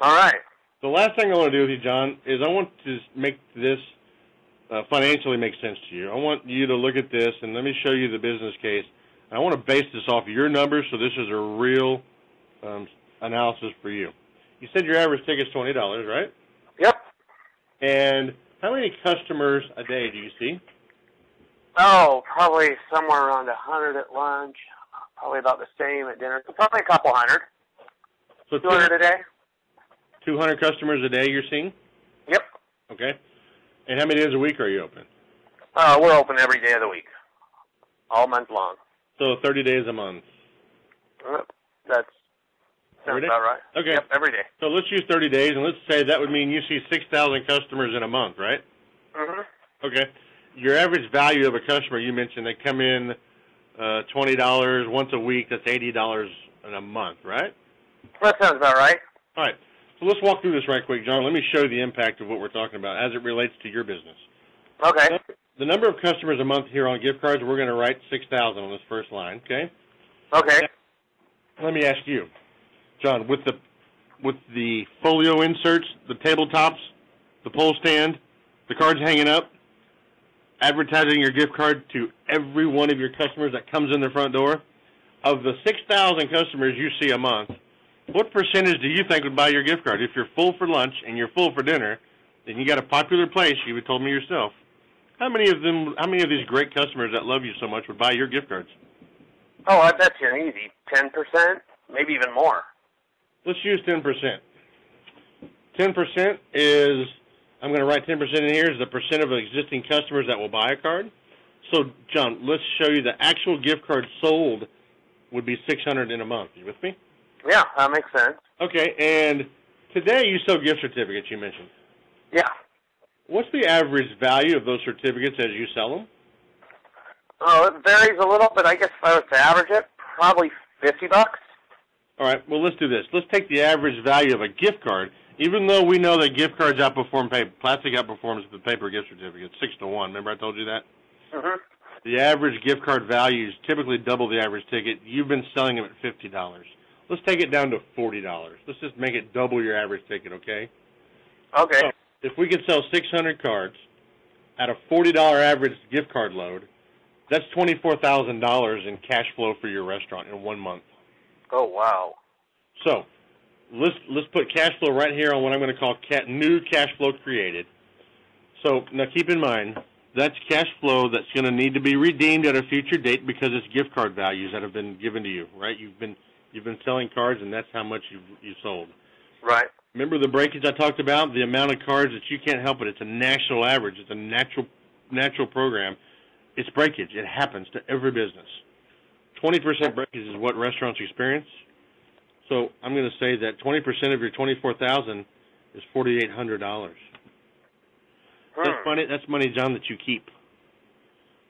All right. The last thing I want to do with you, John, is I want to make this financially make sense to you. I want you to look at this, and let me show you the business case. And I want to base this off of your numbers, so this is a real analysis for you. You said your average ticket is $20, right? Yep. And how many customers a day do you see? Oh, probably somewhere around 100 at lunch. Probably about the same at dinner. So probably a couple hundred. So 200 a day. 200 customers a day you're seeing? Yep. Okay. And how many days a week are you open? We're open every day of the week, all month long. So 30 days a month. That sounds about right. Okay. Yep, every day. So let's use 30 days, and let's say that would mean you see 6,000 customers in a month, right? Mm-hmm. Okay. Your average value of a customer, you mentioned they come in $20 once a week. That's $80 in a month, right? That sounds about right. All right. So let's walk through this right quick, John. Let me show you the impact of what we're talking about as it relates to your business. Okay. The number of customers a month here on gift cards, we're going to write 6,000 on this first line, okay? Okay. Now, let me ask you, John, with the folio inserts, the tabletops, the pole stand, the cards hanging up, advertising your gift card to every one of your customers that comes in the front door, of the 6,000 customers you see a month, what percentage do you think would buy your gift card? If you're full for lunch and you're full for dinner, then you got a popular place, you told me yourself. How many of these great customers that love you so much would buy your gift cards? Oh, I bet you an easy 10%, maybe even more. Let's use 10%. 10% is, I'm going to write 10% in here, is the percent of existing customers that will buy a card. So, John, let's show you the actual gift card sold would be $600 in a month. You with me? Yeah, that makes sense. Okay, and today you sell gift certificates, you mentioned. Yeah. What's the average value of those certificates as you sell them? Oh, it varies a little, but I guess if I was to average it, probably $50. All right, well, let's do this. Let's take the average value of a gift card, even though we know that gift cards outperform paper. Plastic outperforms the paper gift certificate, 6-1. Remember I told you that? Mm-hmm. The average gift card value is typically double the average ticket. You've been selling them at $50. Let's take it down to $40. Let's just make it double your average ticket, okay? Okay. So if we could sell 600 cards at a $40 average gift card load, that's $24,000 in cash flow for your restaurant in 1 month. Oh, wow. So let's put cash flow right here on what I'm going to call new cash flow created. So now keep in mind, that's cash flow that's going to need to be redeemed at a future date because it's gift card values that have been given to you, right? You've been selling cards, and that's how much you sold. Right. Remember the breakage I talked about? The amount of cards that you can't help it. It's a national average. It's a natural program. It's breakage. It happens to every business. 20% breakage is what restaurants experience. So I'm going to say that 20% of your $24,000 is $4,800. That's money, John, that you keep.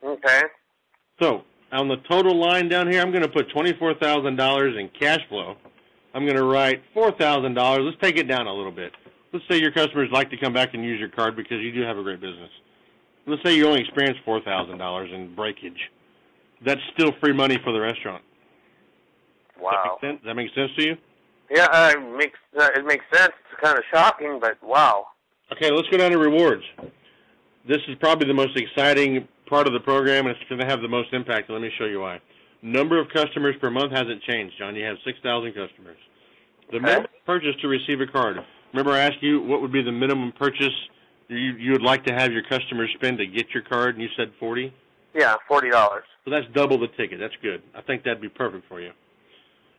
Okay. So on the total line down here, I'm going to put $24,000 in cash flow. I'm going to write $4,000. Let's take it down a little bit. Let's say your customers like to come back and use your card because you do have a great business. Let's say you only experience $4,000 in breakage. That's still free money for the restaurant. Wow. Does that make sense to you? Yeah, it makes sense. It's kind of shocking, but wow. Okay, let's go down to rewards. This is probably the most exciting part of the program, and it's going to have the most impact. Let me show you why. Number of customers per month hasn't changed, John. You have 6,000 customers. The minimum purchase to receive a card. Remember I asked you what would be the minimum purchase you would like to have your customers spend to get your card, and you said $40? Yeah, $40. So that's double the ticket. That's good. I think that'd be perfect for you.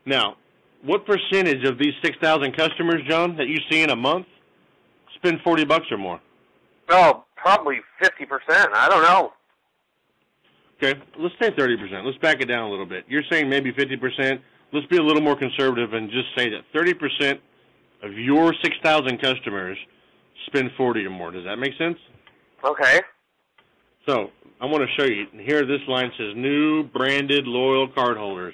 Now, what percentage of these 6,000 customers, John, that you see in a month spend $40 or more? Oh, probably 50%. I don't know. Okay, let's say 30%. Let's back it down a little bit. You're saying maybe 50%. Let's be a little more conservative and just say that 30% of your 6,000 customers spend 40 or more. Does that make sense? Okay. So I want to show you. Here this line says new branded loyal cardholders.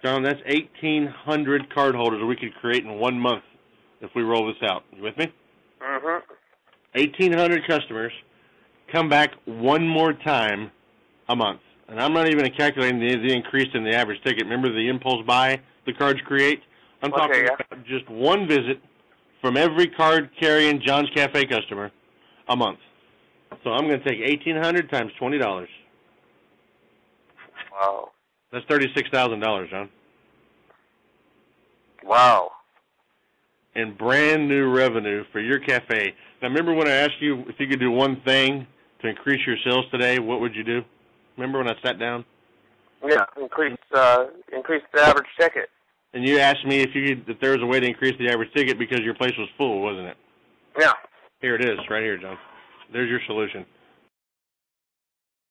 John, that's 1,800 cardholders we could create in 1 month if we roll this out. You with me? Mm-hmm. 1,800 customers come back one more time a month. And I'm not even calculating the increase in the average ticket. Remember the impulse buy the cards create? I'm talking about just one visit from every card-carrying John's Cafe customer a month. So I'm going to take $1,800 times $20. Wow. That's $36,000, John. Wow. And brand new revenue for your cafe. Now, remember when I asked you if you could do one thing to increase your sales today, what would you do? Remember when I sat down? Yeah, increase the average ticket. And you asked me if there was a way to increase the average ticket because your place was full, wasn't it? Yeah. Here it is, right here, John. There's your solution.